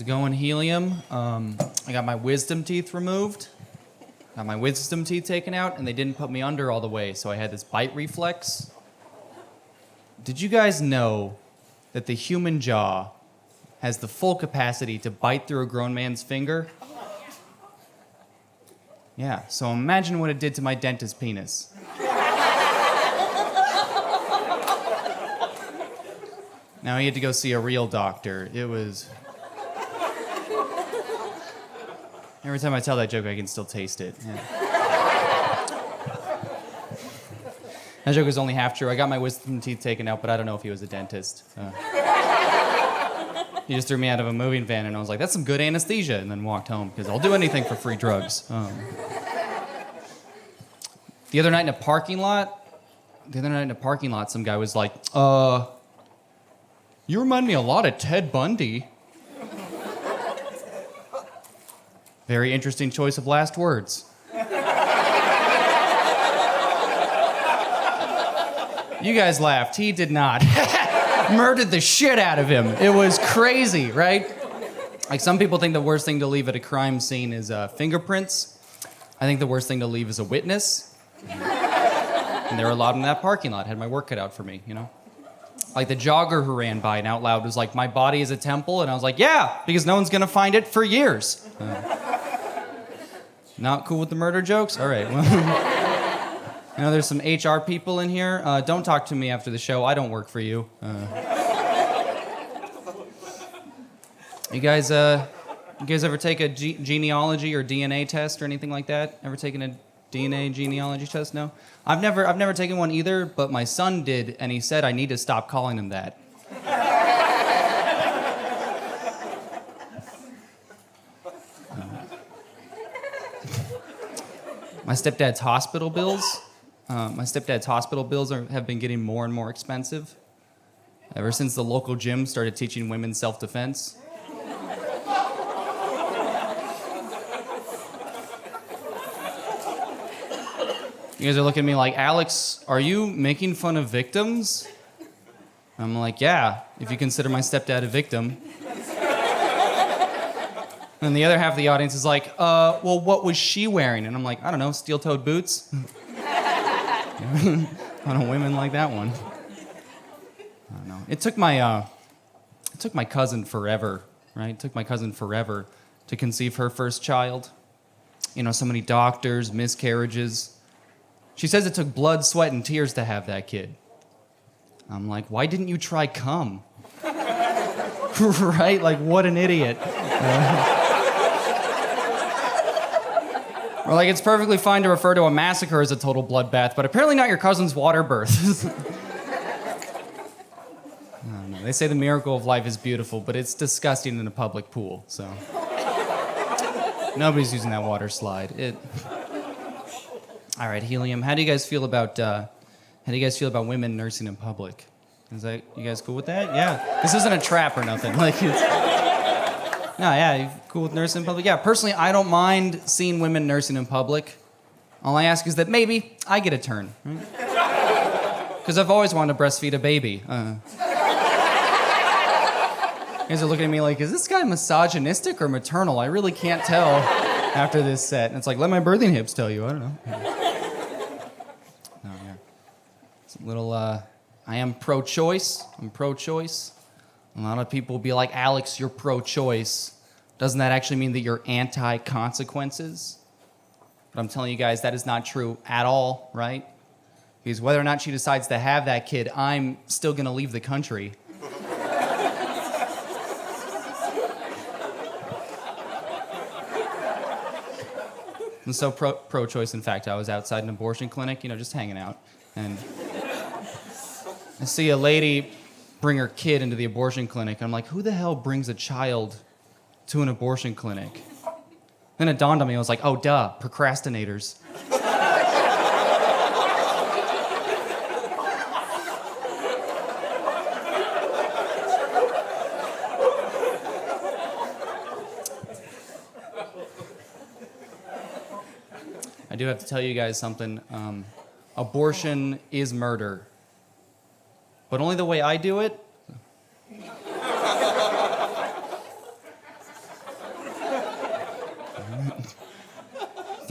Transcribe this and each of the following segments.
How's it going, Helium? I got my wisdom teeth removed. Got my wisdom teeth taken out, and they didn't put me under all the way, so I had this bite reflex. Did you guys know that the human jaw has the full capacity to bite through a grown man's finger? Yeah, so imagine what it did to my dentist's penis. Now he had to go see a real doctor. It was... Every time I tell that joke, I can still taste it. Yeah. That joke is only half true. I got my wisdom teeth taken out, but I don't know if he was a dentist. He just threw me out of a moving van, and I was like, that's some good anesthesia, and then walked home, because I'll do anything for free drugs. The other night in a parking lot, some guy was like, you remind me a lot of Ted Bundy. Very interesting choice of last words. You guys laughed. He did not. Murdered the shit out of him. It was crazy, right? Like, some people think the worst thing to leave at a crime scene is fingerprints. I think the worst thing to leave is a witness. And there were a lot in that parking lot. Had my work cut out for me, you know? Like the jogger who ran by and out loud was like, my body is a temple. And I was like, yeah, because no one's going to find it for years. Not cool with the murder jokes? All right, well... You know, there's some HR people in here. Don't talk to me after the show. I don't work for you. You guys ever take a genealogy or DNA test or anything like that? Ever taken a DNA genealogy test? No? I've never taken one either, but my son did, and he said I need to stop calling him that. My stepdad's hospital bills have been getting more and more expensive ever since the local gym started teaching women self-defense. You guys are looking at me like, Alex, are you making fun of victims? I'm like, yeah, if you consider my stepdad a victim. And the other half of the audience is like, well, what was she wearing? And I'm like, I don't know, steel-toed boots? I don't know women like that one. I don't know. It took my cousin forever, right? It took my cousin forever to conceive her first child. You know, so many doctors, miscarriages. She says it took blood, sweat, and tears to have that kid. I'm like, why didn't you try cum? Right? Like, what an idiot. Or like, it's perfectly fine to refer to a massacre as a total bloodbath, but apparently not your cousin's water birth. I don't know. They say the miracle of life is beautiful, but it's disgusting in a public pool, so. Nobody's using that water slide. All right, Helium, how do you guys feel about women nursing in public? Is that, you guys cool with that? Yeah. This isn't a trap or nothing. Like, it's... No, yeah, you cool with nursing in public? Yeah, personally, I don't mind seeing women nursing in public. All I ask is that maybe I get a turn. Because I've always wanted to breastfeed a baby. You guys are looking at me like, is this guy misogynistic or maternal? I really can't tell after this set. And it's like, let my birthing hips tell you. I don't know. No, yeah. It's a little, I am pro-choice. I'm pro-choice. A lot of people will be like, Alex, you're pro-choice. Doesn't that actually mean that you're anti-consequences? But I'm telling you guys, that is not true at all, right? Because whether or not she decides to have that kid, I'm still going to leave the country. I'm so pro-choice, in fact, I was outside an abortion clinic, you know, just hanging out. And I see a lady bring her kid into the abortion clinic. And I'm like, who the hell brings a child to an abortion clinic? Then it dawned on me, I was like, oh, duh, procrastinators. I do have to tell you guys something. Abortion is murder. But only the way I do it.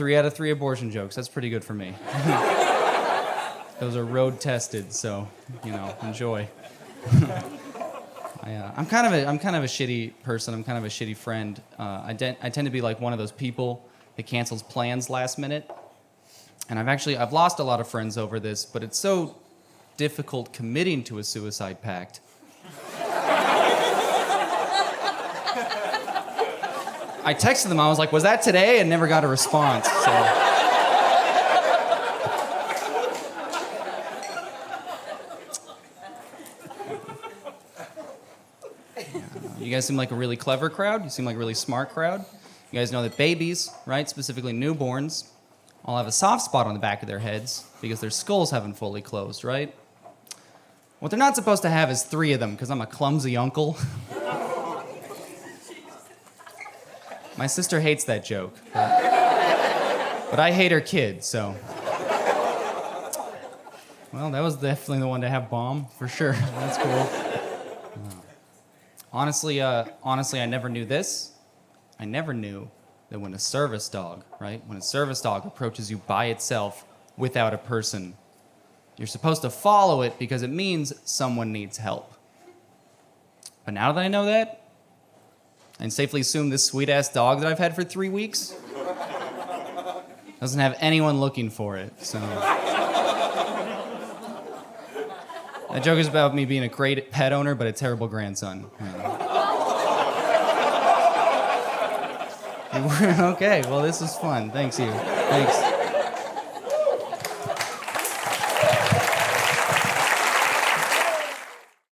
3 out of 3 abortion jokes. That's pretty good for me. Those are road tested, so, enjoy. I'm kind of a shitty person. I'm kind of a shitty friend. I tend to be like one of those people that cancels plans last minute. And I've lost a lot of friends over this, but it's so difficult committing to a suicide pact. I texted them. I was like, "Was that today?" and never got a response. So. You guys seem like a really clever crowd. You seem like a really smart crowd. You guys know that babies, right, specifically newborns, all have a soft spot on the back of their heads because their skulls haven't fully closed, right? What they're not supposed to have is 3 of them because I'm a clumsy uncle. My sister hates that joke, but I hate her kid, so. Well, that was definitely the one to have bomb, for sure. That's cool. Honestly, I never knew this. I never knew that when a service dog, right? When a service dog approaches you by itself without a person, you're supposed to follow it because it means someone needs help. But now that I know that, I can safely assume this sweet-ass dog that I've had for 3 weeks doesn't have anyone looking for it, so. That joke is about me being a great pet owner, but a terrible grandson. Okay, well, this was fun. Thanks, you. Thanks.